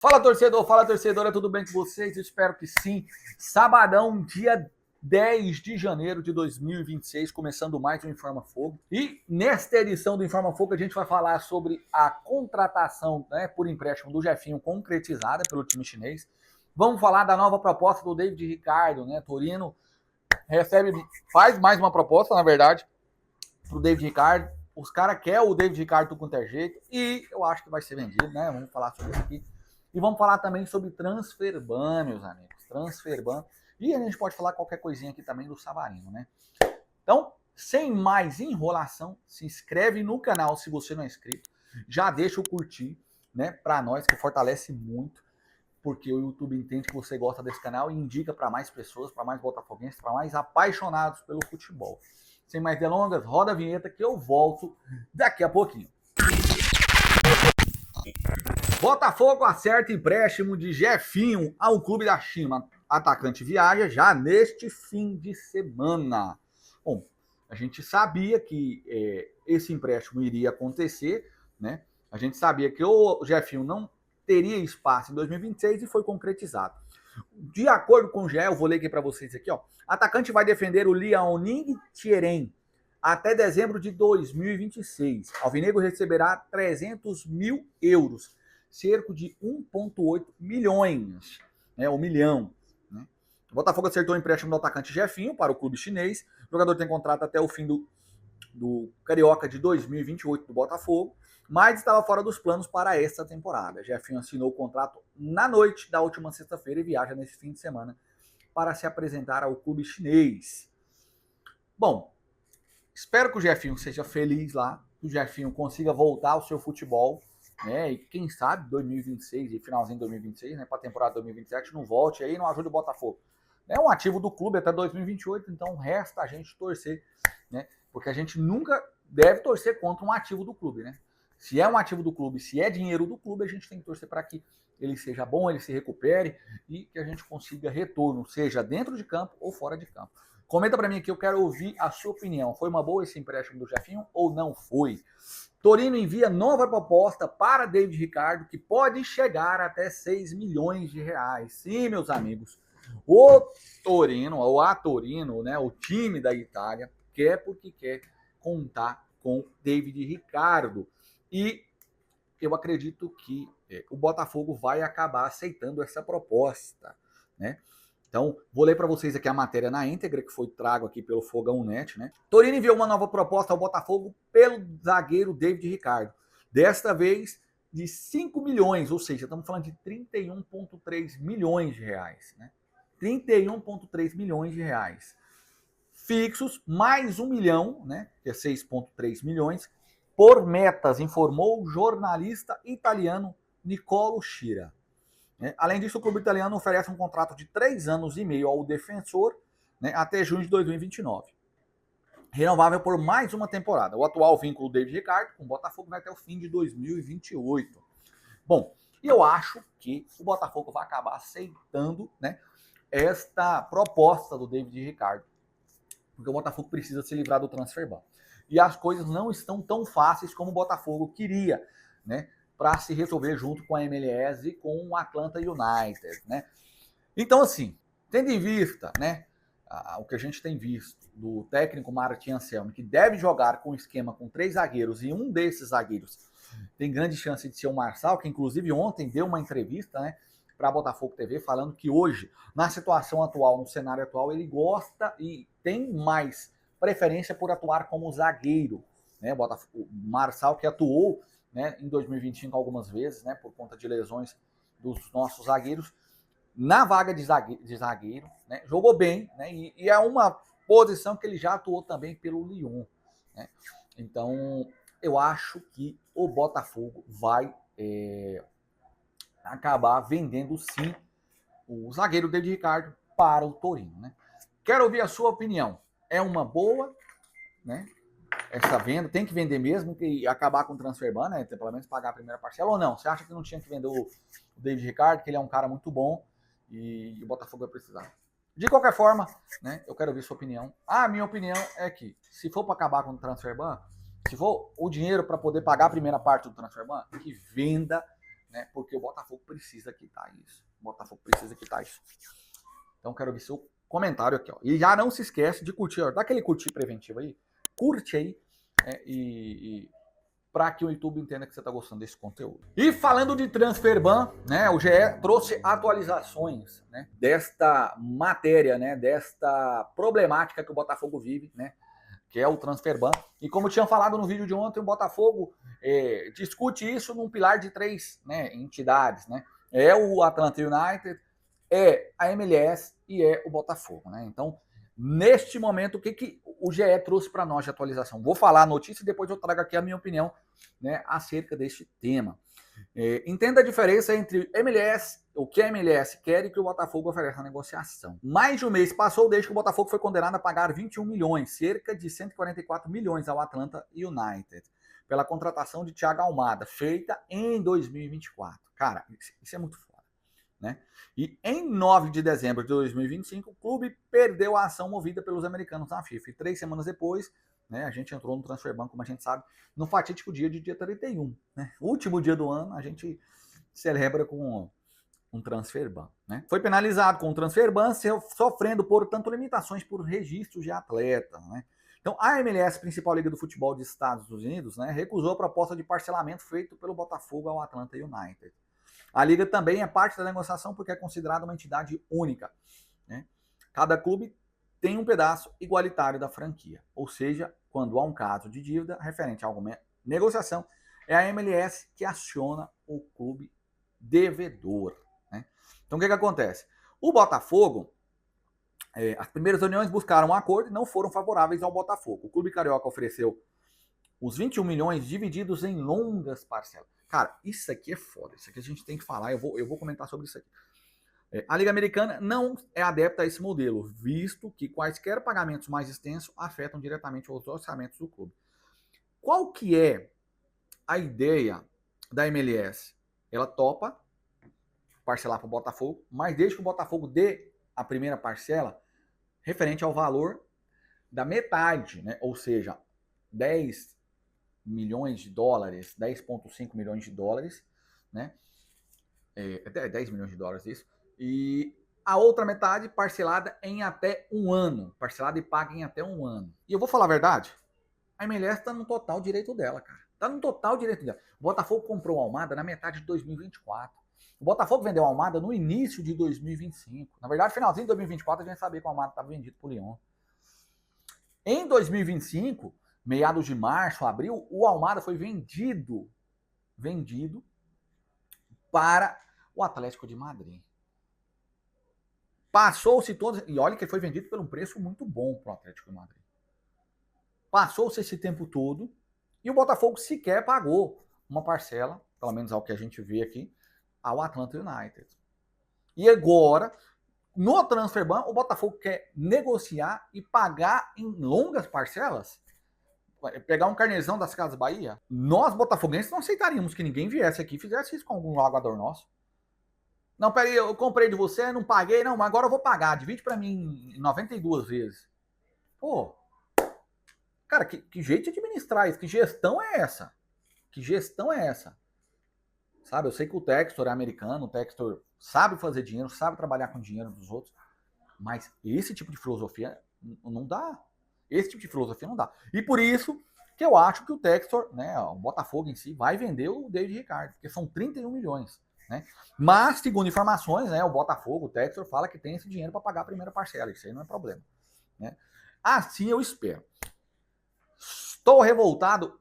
Fala torcedora, tudo bem com vocês? Eu espero que sim. Sabadão, dia 10 de janeiro de 2026, começando mais um Informa Fogo. E nesta edição do Informa Fogo a gente vai falar sobre a contratação, por empréstimo do Jefinho concretizada pelo time chinês. Vamos falar da nova proposta do David Ricardo, Torino faz mais uma proposta, na verdade, pro David Ricardo. Os caras querem o David Ricardo com qualquer jeito e eu acho que vai ser vendido, Vamos falar sobre isso aqui. E vamos falar também sobre Transferban, meus amigos. Transferban. E a gente pode falar qualquer coisinha aqui também do Savarino, Então, sem mais enrolação, se inscreve no canal se você não é inscrito. Já deixa o curtir, Pra nós, que fortalece muito. Porque o YouTube entende que você gosta desse canal e indica para mais pessoas, para mais botafoguenses, para mais apaixonados pelo futebol. Sem mais delongas, roda a vinheta que eu volto daqui a pouquinho. Botafogo acerta empréstimo de Jefinho ao clube da China. Atacante viaja já neste fim de semana. Bom, a gente sabia que esse empréstimo iria acontecer, A gente sabia que o Jefinho não teria espaço em 2026 e foi concretizado. De acordo com o GE, eu vou ler aqui para vocês aqui, atacante vai defender o Liaoning Tieren até dezembro de 2026. Alvinegro receberá 300 mil euros, cerca de 1,8 milhões, um milhão. O Botafogo acertou o empréstimo do atacante Jefinho para o clube chinês. O jogador tem contrato até o fim do Carioca de 2028 do Botafogo, mas estava fora dos planos para esta temporada. Jefinho assinou o contrato na noite da última sexta-feira e viaja nesse fim de semana para se apresentar ao clube chinês. Bom, espero que o Jefinho seja feliz lá, que o Jefinho consiga voltar ao seu futebol, E quem sabe 2026 e finalzinho de 2026, para a temporada 2027 não volte aí e não ajude o Botafogo. É um ativo do clube até 2028, então resta a gente torcer, Porque a gente nunca deve torcer contra um ativo do clube, Se é um ativo do clube, se é dinheiro do clube, a gente tem que torcer para que ele seja bom, ele se recupere e que a gente consiga retorno, seja dentro de campo ou fora de campo. Comenta para mim aqui, eu quero ouvir a sua opinião. Foi uma boa esse empréstimo do Jefinho ou não foi? Torino envia nova proposta para David Ricardo, que pode chegar até 6 milhões de reais. Sim, meus amigos, o Torino, o time da Itália, quer porque quer contar com David Ricardo. E eu acredito que o Botafogo vai acabar aceitando essa proposta, Então, vou ler para vocês aqui a matéria na íntegra, que foi trago aqui pelo Fogão Net, Torino enviou uma nova proposta ao Botafogo pelo zagueiro David Ricardo. Desta vez, de 5 milhões, ou seja, estamos falando de 31,3 milhões de reais, 31,3 milhões de reais. Fixos, mais 1 milhão, que é 6,3 milhões, por metas, informou o jornalista italiano Nicolo Schira. Além disso, o clube italiano oferece um contrato de 3 anos e meio ao defensor, até junho de 2029. Renovável por mais uma temporada. O atual vínculo do David Ricardo com o Botafogo vai até o fim de 2028. Bom, e eu acho que o Botafogo vai acabar aceitando, esta proposta do David Ricardo. Porque o Botafogo precisa se livrar do Transferban. E as coisas não estão tão fáceis como o Botafogo queria, para se resolver junto com a MLS e com o Atlanta United, Então, assim, tendo em vista, o que a gente tem visto do técnico Martin Anselmi, que deve jogar com um esquema com 3 zagueiros, e um desses zagueiros tem grande chance de ser o Marçal, que inclusive ontem deu uma entrevista, para a Botafogo TV, falando que hoje, na situação atual, no cenário atual, ele gosta e tem mais preferência por atuar como zagueiro, O Marçal, que atuou em 2025 algumas vezes, por conta de lesões dos nossos zagueiros, na vaga de zagueiro, jogou bem, e é uma posição que ele já atuou também pelo Lyon, Então, eu acho que o Botafogo vai acabar vendendo sim o zagueiro David Ricardo para o Torino, Quero ouvir a sua opinião. É uma boa, essa venda, tem que vender mesmo e acabar com o Transferban, pelo menos pagar a primeira parcela ou não? Você acha que não tinha que vender o David Ricardo, que ele é um cara muito bom e o Botafogo vai precisar? De qualquer forma, eu quero ouvir sua opinião. A minha opinião é que, se for para acabar com o Transferban, se for o dinheiro para poder pagar a primeira parte do Transferban, que venda né? Porque o Botafogo precisa quitar isso. O Botafogo precisa quitar isso. Então quero ver seu comentário aqui, ó. E já não se esquece de curtir, ó, dá aquele curtir preventivo aí, curte aí, para que o YouTube entenda que você está gostando desse conteúdo. E falando de Transferban, né, o GE trouxe atualizações, né, desta matéria, né, desta problemática que o Botafogo vive, né, que é o Transferban. E como tinha falado no vídeo de ontem, o Botafogo discute isso num pilar de 3, né, entidades, né, é o Atlanta United, é a MLS e é o Botafogo, né? Então, neste momento, o que o GE trouxe para nós de atualização? Vou falar a notícia e depois eu trago aqui a minha opinião, né, acerca deste tema. Entenda a diferença entre MLS, o que a MLS quer e o que o Botafogo oferece na negociação. Mais de um mês passou desde que o Botafogo foi condenado a pagar 21 milhões, cerca de 144 milhões ao Atlanta United, pela contratação de Thiago Almada, feita em 2024. Cara, isso é muito foda. Né? E em 9 de dezembro de 2025, o clube perdeu a ação movida pelos americanos na FIFA. E 3 semanas depois, né, a gente entrou no Transferban, como a gente sabe, no fatídico dia 31. Né? O último dia do ano, a gente celebra com um Transferban. Né? Foi penalizado com o Transferban, sofrendo, portanto, limitações por registros de atleta. Né? Então, a MLS, principal liga do futebol dos Estados Unidos, né, recusou a proposta de parcelamento feito pelo Botafogo ao Atlanta United. A liga também é parte da negociação porque é considerada uma entidade única. Né? Cada clube tem um pedaço igualitário da franquia. Ou seja, quando há um caso de dívida referente a alguma negociação, é a MLS que aciona o clube devedor. Né? Então, o que acontece? O Botafogo, as primeiras reuniões buscaram um acordo e não foram favoráveis ao Botafogo. O clube carioca ofereceu os 21 milhões divididos em longas parcelas. Cara, isso aqui é foda. Isso aqui a gente tem que falar. Eu vou comentar sobre isso aqui. A Liga Americana não é adepta a esse modelo, visto que quaisquer pagamentos mais extensos afetam diretamente os orçamentos do clube. Qual que é a ideia da MLS? Ela topa parcelar para o Botafogo, mas desde que o Botafogo dê a primeira parcela referente ao valor da metade, né? Ou seja, 10 milhões de dólares, 10,5 milhões de dólares, né? 10 milhões de dólares isso. E a outra metade parcelada em até um ano. Parcelada e paga em até um ano. E eu vou falar a verdade, a MLS está no total direito dela, cara. Está no total direito dela. O Botafogo comprou o Almada na metade de 2024. O Botafogo vendeu o Almada no início de 2025. Na verdade, finalzinho de 2024, a gente sabia que o Almada estava vendido por Lyon. Em 2025, meados de março, abril, o Almada foi vendido para o Atlético de Madrid. Passou-se todos, e olha que foi vendido por um preço muito bom para o Atlético de Madrid. Passou-se esse tempo todo e o Botafogo sequer pagou uma parcela, pelo menos ao que a gente vê aqui, ao Atlanta United. E agora, no Transferban, o Botafogo quer negociar e pagar em longas parcelas? Pegar um carnezão das Casas Bahia? Nós, botafoguenses, não aceitaríamos que ninguém viesse aqui e fizesse isso com algum jogador nosso. Não, peraí, eu comprei de você, não paguei, não, mas agora eu vou pagar. Divide pra mim em 92 vezes. Pô, cara, que jeito de administrar isso? Que gestão é essa? Que gestão é essa? Sabe, eu sei que o Textor é americano, o Textor sabe fazer dinheiro, sabe trabalhar com dinheiro dos outros, mas esse tipo de filosofia não dá. Esse tipo de filosofia não dá. E por isso que eu acho que o Textor, né, o Botafogo em si, vai vender o David Ricardo, porque são 31 milhões. Né? Mas, segundo informações, né, o Botafogo, o Textor, fala que tem esse dinheiro para pagar a primeira parcela. Isso aí não é problema. Né? Assim eu espero. Estou revoltado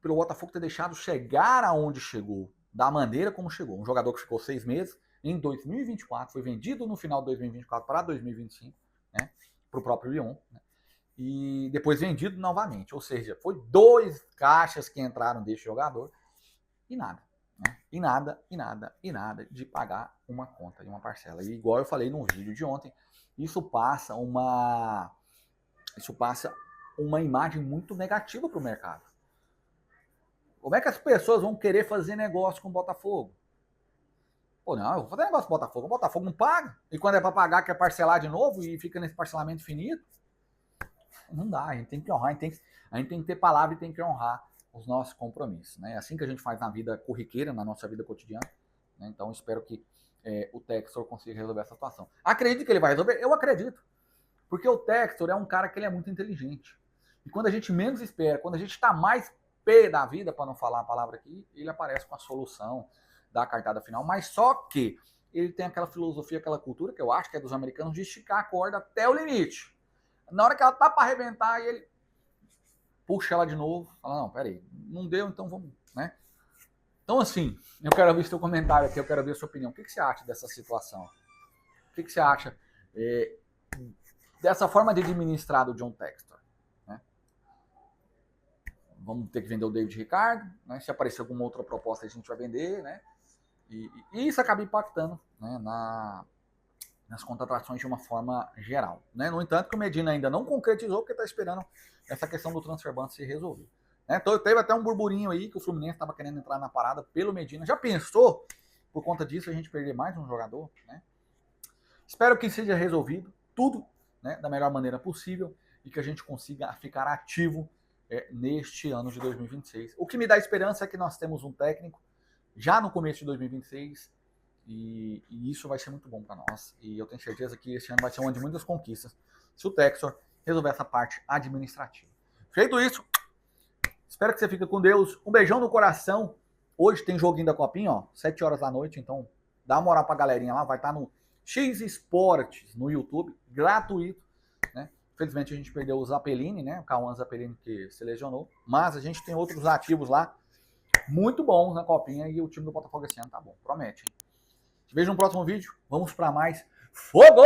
pelo Botafogo ter deixado chegar aonde chegou, da maneira como chegou. Um jogador que ficou 6 meses, em 2024, foi vendido no final de 2024 para 2025, né, para o próprio Lyon, né, e depois vendido novamente. Ou seja, foi 2 caixas que entraram desse jogador e nada. Né? E nada de pagar uma conta e uma parcela. E igual eu falei no vídeo de ontem, isso passa uma imagem muito negativa para o mercado. Como é que as pessoas vão querer fazer negócio com o Botafogo? Pô, não, eu vou fazer negócio com o Botafogo. O Botafogo não paga. E quando é para pagar, quer parcelar de novo e fica nesse parcelamento infinito? Não dá, a gente tem que honrar, a gente tem que ter palavra e tem que honrar os nossos compromissos, né? É assim que a gente faz na vida corriqueira, na nossa vida cotidiana, né? Então, espero que o Textor consiga resolver essa situação. Acredito que ele vai resolver? Eu acredito. Porque o Textor é um cara que ele é muito inteligente. E quando a gente menos espera, quando a gente está mais pé da vida, para não falar a palavra aqui, ele aparece com a solução da cartada final. Mas só que ele tem aquela filosofia, aquela cultura, que eu acho que é dos americanos, de esticar a corda até o limite. Na hora que ela tá para arrebentar, ele puxa ela de novo, fala, não, peraí, não deu, então vamos, né? Então, assim, eu quero ver seu comentário aqui, eu quero ver a sua opinião. O que você acha dessa situação? O que você acha dessa forma de administrar do John Textor? Né? Vamos ter que vender o David Ricardo, né? Se aparecer alguma outra proposta, a gente vai vender, né? E isso acaba impactando, né, nas contratações de uma forma geral. Né? No entanto, que o Medina ainda não concretizou, porque está esperando essa questão do transfer ban se resolver. Né? Então, teve até um burburinho aí que o Fluminense estava querendo entrar na parada pelo Medina. Já pensou, por conta disso, a gente perder mais um jogador? Né? Espero que seja resolvido tudo, né, da melhor maneira possível e que a gente consiga ficar ativo neste ano de 2026. O que me dá esperança é que nós temos um técnico já no começo de 2026 e isso vai ser muito bom para nós. E eu tenho certeza que esse ano vai ser um ano de muitas conquistas se o Textor resolver essa parte administrativa. Feito isso, espero que você fique com Deus. Um beijão no coração. Hoje tem joguinho da Copinha, ó, 7 horas da noite, então dá uma moral pra galerinha lá, vai estar no X Esportes no YouTube, gratuito, né? Infelizmente a gente perdeu o Zappellini, né? O Cauã Zappellini que se lesionou, mas a gente tem outros ativos lá muito bons na Copinha e o time do Botafogo esse ano tá bom, promete. Hein? Te vejo no próximo vídeo, vamos para mais fogo!